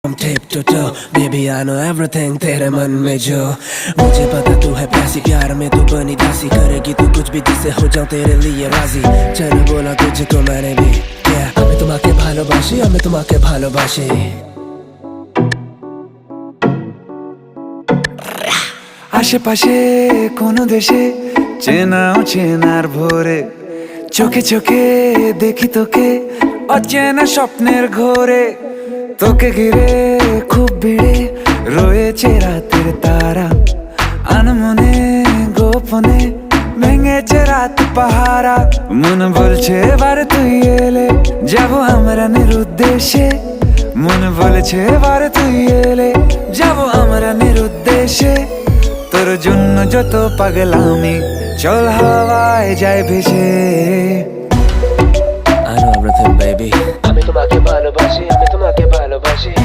From tip to toe, baby I know everything तेरे मन में जो मुझे पता तू है प्यासी प्यार में तू बनी दासी करेगी तू कुछ भी जिससे हो जाऊं तेरे लिए राजी चल बोला तुझको मैंने भी क्या আমি তোমাকে ভালোবাসি আমি তোমাকে ভালোবাসি আশেপাশে কোনো দেশে চেনাও চেনার ভোরে চোখে চোখে দেখি তোকে অচেনা স্বপ্নের ঘোরে তোকে ঘিরে খুব ভিড়ে রয়েছে রাতের তারা আনমনে গোপনে ভেঙেছে রাত পাহারা মন বলছে এবার তুই এলে যাবো আমরা নিরুদ্দেশে মন বলছে এবার তুই এলে যাবো আমরা নিরুদ্দেশে তোর জন্য যত পাগলামি চল হাওয়ায় যায় ভেসে I know everything baby আমি তোমাকে ভালোবাসি আমি তোমাকে ভালোবাসি